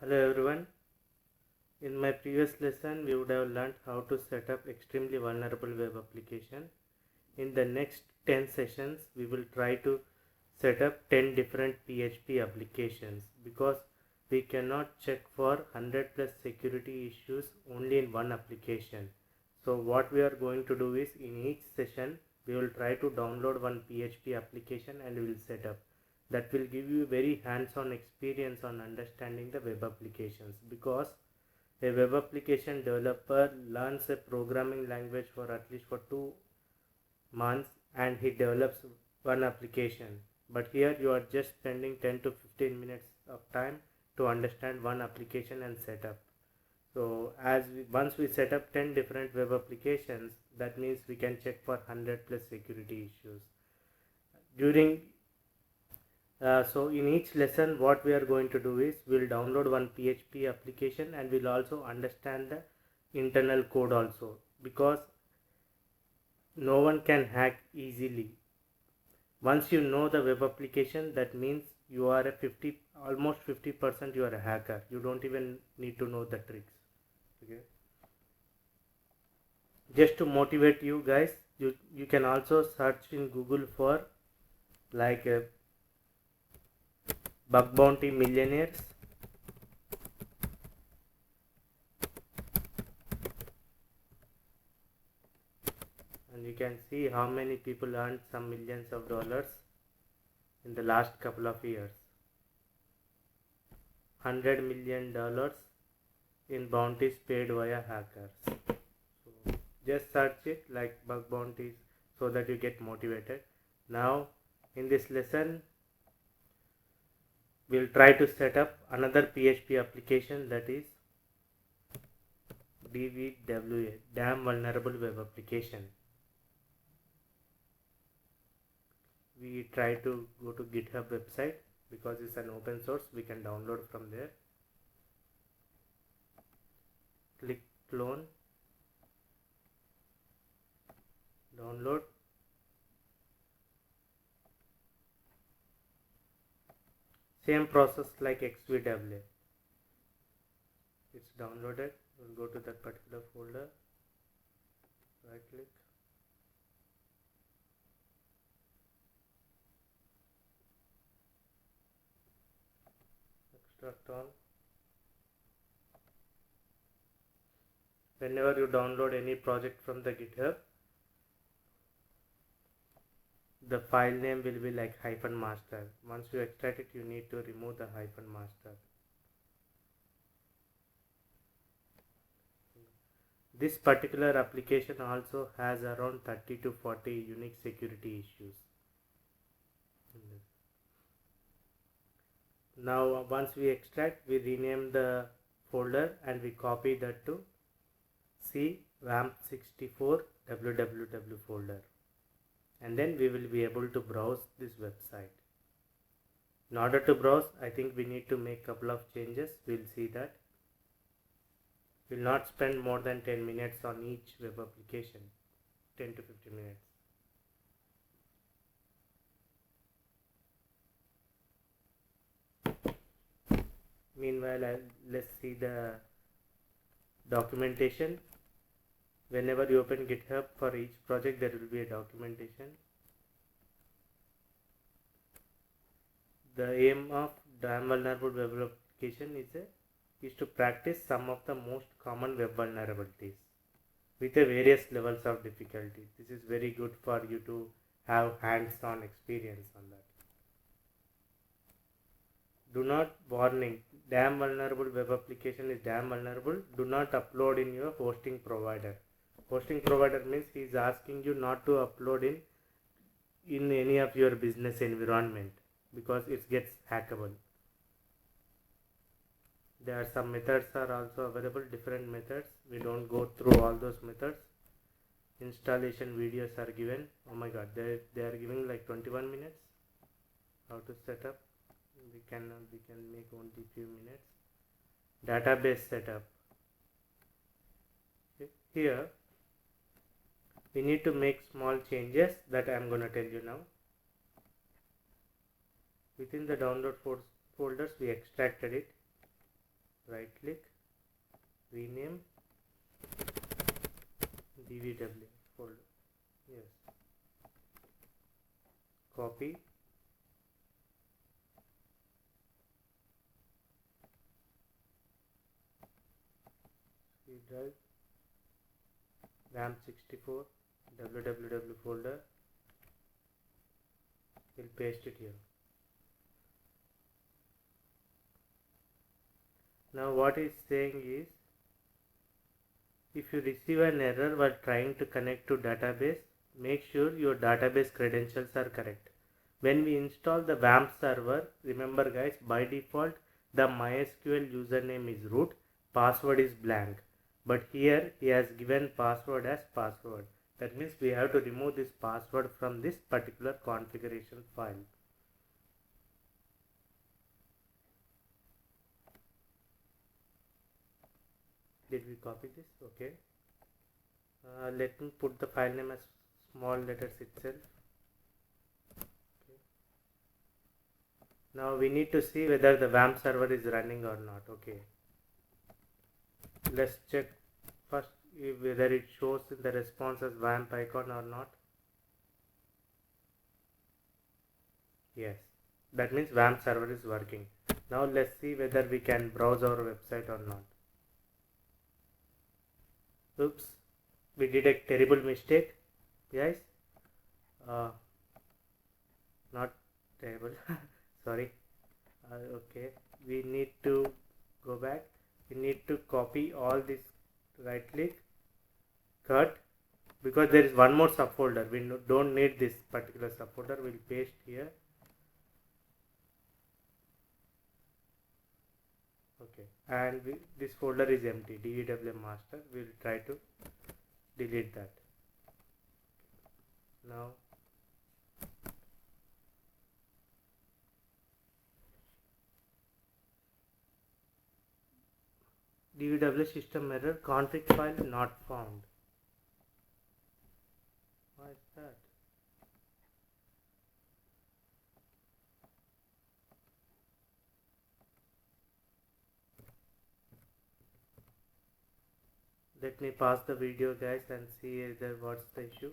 Hello everyone. In my previous lesson, we would have learned how to set up extremely vulnerable web application. In the next 10 sessions, we will try to set up 10 different PHP applications because we cannot check for 100 plus security issues only in one application. So what we are going to do is in each session, we will try to download one PHP application and we will set up. That will give you very hands-on experience on understanding the web applications, because a web application developer learns a programming language for at least for 2 months and he develops one application. But here you are just spending 10 to 15 minutes of time to understand one application and set up. So once we set up 10 different web applications, that means we can check for 100 plus security issues. So in each lesson what we are going to do is we'll download one PHP application and we'll also understand the internal code also, because no one can hack easily. Once you know the web application, that means you are almost 50% you are a hacker. You don't even need to know the tricks. Okay. Just to motivate you guys, you can also search in Google for like bug bounty millionaires, and you can see how many people earned some millions of dollars in the last couple of years. $100 million in bounties paid via hackers. So just search it like bug bounties so that you get motivated. Now in this lesson we'll try to set up another PHP application, that is DVWA, Damn Vulnerable Web Application. We try to go to GitHub website because it's an open source, we can download from there. Click clone, download. Same process like XVWA. It's downloaded. We'll go to that particular folder, right click, extract all. Whenever you download any project from the GitHub, the file name will be like -master. Once you extract it, you need to remove the -master. This particular application also has around 30 to 40 unique security issues. Now once we extract, we rename the folder and we copy that to CWAMP64 www folder, and then we will be able to browse this website. In order to browse, I think we need to make a couple of changes. We'll see that. We'll not spend more than 10 minutes on each web application, 10 to 15 minutes. Meanwhile, let's see the documentation. Whenever you open GitHub, for each project there will be a documentation. The aim of Damn Vulnerable Web Application is to practice some of the most common web vulnerabilities with a various levels of difficulty. This is very good for you to have hands-on experience on that. Do not warning. Damn vulnerable web application is damn vulnerable. Do not upload in your hosting provider. Hosting provider means he is asking you not to upload in any of your business environment because it gets hackable. There are some methods are also available, different methods. We don't go through all those methods. Installation videos are given. Oh my god, they are giving like 21 minutes. How to set up? We can make only few minutes. Database setup. Here we need to make small changes that I am going to tell you now. Within the download folders we extracted it. right click, rename dvw folder. Yes, copy, C drive, RAM64 www folder. We'll paste it here. Now what it's saying is, if you receive an error while trying to connect to database, make sure your database credentials are correct. When we install the WAMP server, remember guys, by default the MySQL username is root, password is blank. But here he has given password as password. That means we have to remove this password from this particular configuration file. Did we copy this? Okay. Let me put the file name as small letters itself. Okay. Now we need to see whether the WAMP server is running or not. Okay. Let's check first whether it shows in the response as WAMP icon or not. Yes. That means WAMP server is working. Now let's see whether we can browse our website or not. Oops, we did a terrible mistake, guys. Not terrible. Sorry. Okay, we need to go back. We need to copy all this. Right click, cut, because there is one more subfolder. We don't need this particular subfolder. We'll paste here. Okay, and this folder is empty, dvw master. We'll try to delete that. Now dvw system error, config file not found. Why is that? Let me pause the video guys and see either what's the issue.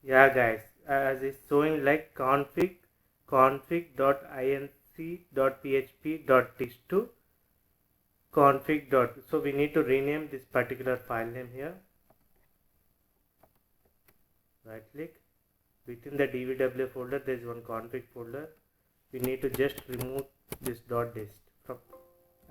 Yeah guys, as it's showing like config.inc.php.txt config. So we need to rename this particular file name here. Right click, within the dvw folder there is one config folder. We need to just remove this .dist from,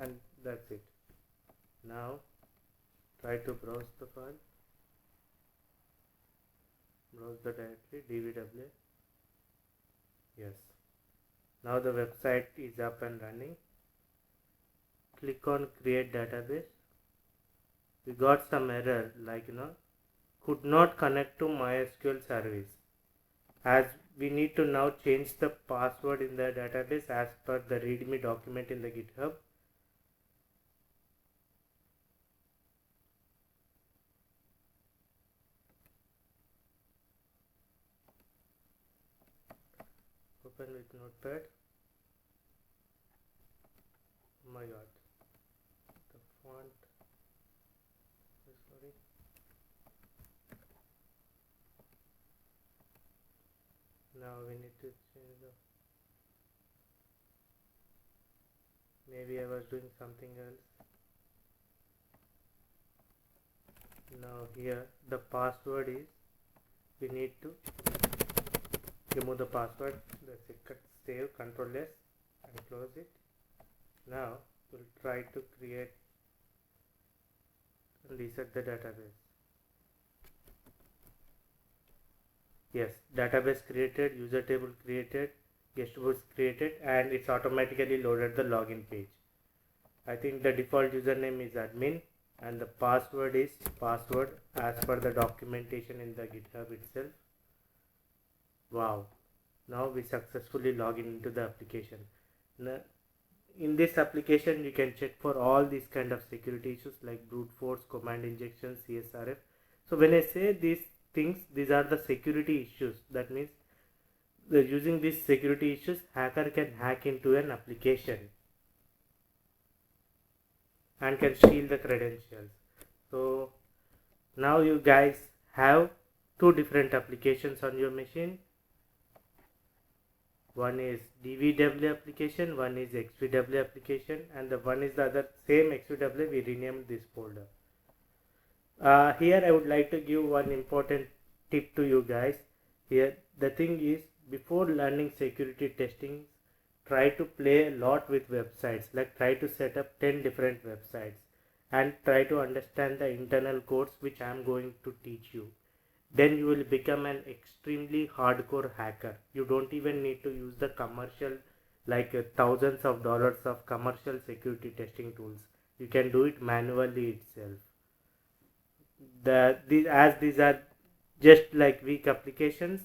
and that's it. Now try to browse the file. Browse the directory dvw. Yes, now the website is up and running. Click on create database. We got some error like could not connect to MySQL service, as we need to now change the password in the database as per the readme document in the GitHub. Open with notepad. Oh my god, the font, sorry. Now we need to change the, maybe I was doing something else. Now here the password is, we need to remove the password. That's it. Save, Ctrl S and close it. Now we'll try to create and reset the database. Yes, database created, user table created, guest books created, and it's automatically loaded the login page. I think the default username is admin and the password is password as per the documentation in the GitHub itself. Wow, now we successfully log into the application. Now, in this application you can check for all these kind of security issues like brute force, command injection, CSRF. So when I say these things, these are the security issues. That means using these security issues, hacker can hack into an application and can steal the credentials. So now you guys have two different applications on your machine. One is DVW application, one is XVW application, and the one is the other same XVW. We renamed this folder. Here I would like to give one important tip to you guys. Here the thing is, before learning security testing, try to play a lot with websites, like try to set up 10 different websites and try to understand the internal codes which I am going to teach you. Then you will become an extremely hardcore hacker. You don't even need to use the commercial, like thousands of dollars of commercial security testing tools. You can do it manually itself. These are just like weak applications.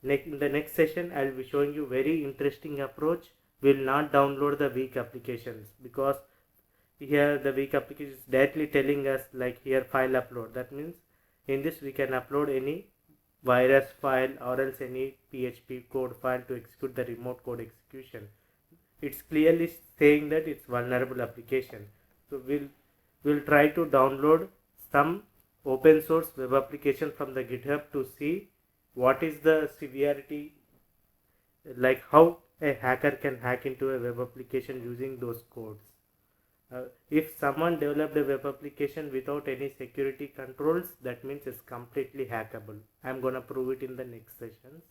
In the next session, I will be showing you very interesting approach. We will not download the weak applications, because here the weak application is directly telling us, like here, file upload. That means in this we can upload any virus file or else any PHP code file to execute the remote code execution. It's clearly saying that it's vulnerable application. So we'll try to download some open source web application from the GitHub to see what is the severity, like how a hacker can hack into a web application using those codes. If someone developed a web application without any security controls, that means it's completely hackable. I'm gonna prove it in the next sessions.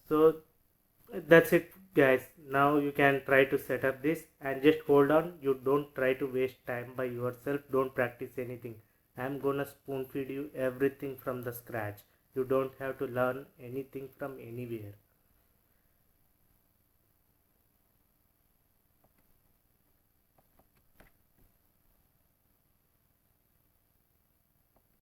So that's it, guys. Now you can try to set up this, and just hold on. You don't try to waste time by yourself. Don't practice anything. I'm gonna spoon feed you everything from the scratch. You don't have to learn anything from anywhere.